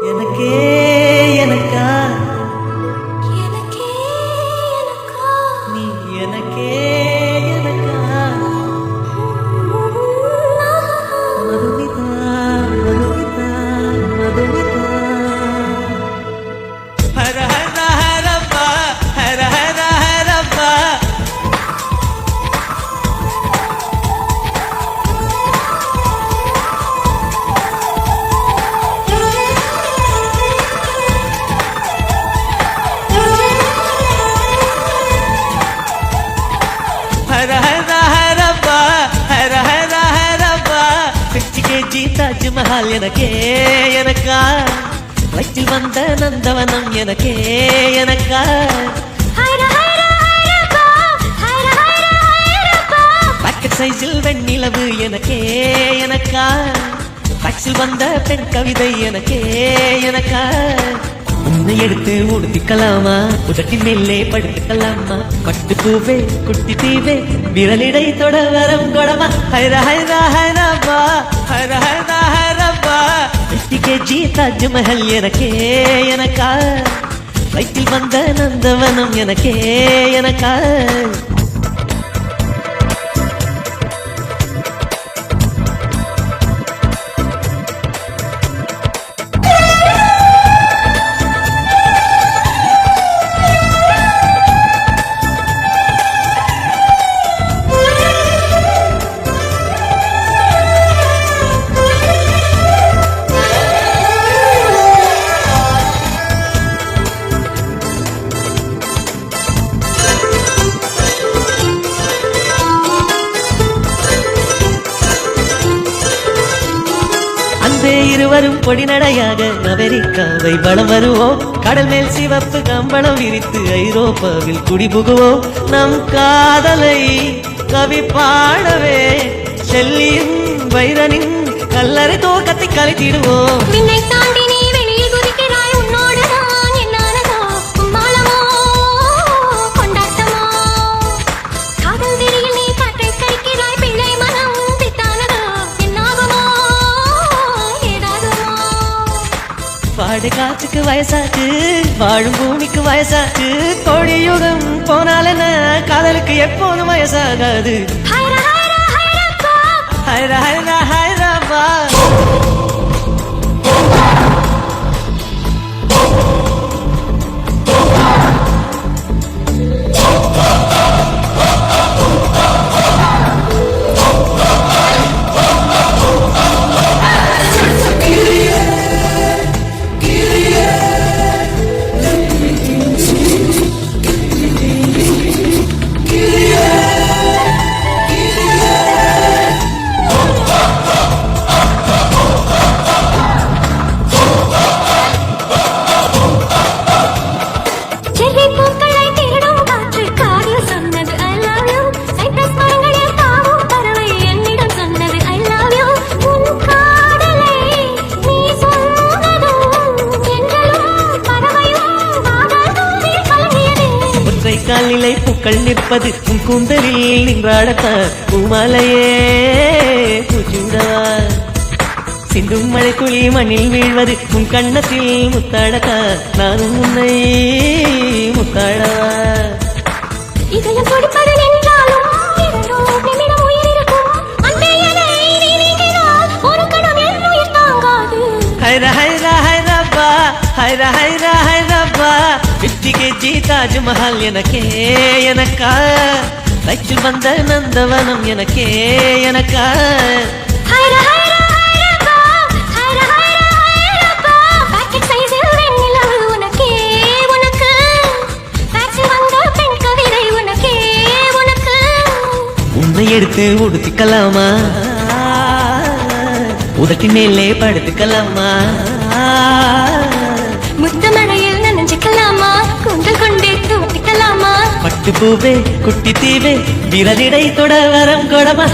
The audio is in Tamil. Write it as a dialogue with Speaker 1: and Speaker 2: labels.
Speaker 1: எனக்கே எனக்கா நீ எனக்கே எனக்கா மதுமிதா மதுமிதா மதுமிதா ஹர ஹர ஹரப்பா ஹர ஹர ஹரப்பா हर हर हरप्पा हर हर हरप्पा पिच्चिके जी ताजमहल எனக்கே எனக்கா வச்சில் வந்த நந்தவனம் எனக்கே எனக்கா
Speaker 2: ஹர ஹர ஹரப்பா ஹர ஹர ஹரப்பா
Speaker 1: பாக்கெட் சைஸில் வெண்ணிலவு எனக்கே எனக்கா பக்ஸில் வந்த பெண் கவிதை எனக்கே எனக்கா உன்னை எடுத்து உடுத்திக்கலாமா உதட்டின் மேலே படுத்துக்கலாமா பட்டு பூவே குட்டி தீவே விரலிடை தொட வரம் கொடமா ஹைர ஹைர ஹைரப்பா ஹர ஹர ஹரப்பா 50 kg தாஜ்மஹல் எனக்கே எனக்கா வயிற்றில் வந்த நந்தவனம் எனக்கே எனக்கா இருவரும் பொடி நடையாக அமெரிக்காவை வளம் வருவோம் கடல் மேல் சிவப்பு கம்பளம் விரித்து ஐரோப்பாவில் குடிபுகுவோம் நம் காதலை கவி பாடவே செல்லியும் வைரனின் கல்லறை தோக்கத்தை கலைத்திடுவோம் பாடு காற்றுக்கு வயசாச்சு வாழும் பூமிக்கு வயசாச்சு கோடியுகம் போனால் என்ன காதலுக்கு எப்போதும் வயசாகாது ஹைர ஹைர ஹைரப்பா காலிலை பூக்கள் நிற்பது உன் கூந்தலில் நின்றாடத்தான் பூமாலையே பூச்சூடவா சிந்தும் மழை துளி மண்ணில் வீழ்வது உன் கண்ணத்தில் முத்தாடத்தான் நானும் உன்னை முத்தாடவா
Speaker 2: இதயம் கொடுப்பது நின்றாலும் நிமிடம் உயிர் இருக்கும் அன்பே என்னை நினைக்கிறாள் ஒரு கணம் என் உயிர் தாங்காது
Speaker 1: ஹைர ஹைர ஹைரப்பா ஹைர ஹைர ஹைரப்பா 50 kg தாஜ்மஹல் எனக்கே எனக்கா வயிற்றில் வந்த நந்தவனம் எனக்கே எனக்கா
Speaker 2: ஹைர ஹைர ஹைரப்பா ஹைர ஹைர ஹைரப்பா பாக்கெட் சைஸில் வெண்ணிலவு உனக்கே உனக்கு பாக்ஸில் வந்த பெண் கவிதை உனக்கே உனக்கு
Speaker 1: உன்னை எடுத்து உடுத்திக்கலாமா உதட்டின் மேலே படுத்துக்கலாமா
Speaker 2: முத்தமழையில் நனைஞ்சுக்கலாமா கூந்தல் கொண்டே தூட்டிக்கலாமா
Speaker 1: பட்டு பூவே குட்டி தீவே விரலிடை தொட வரம் கொடமா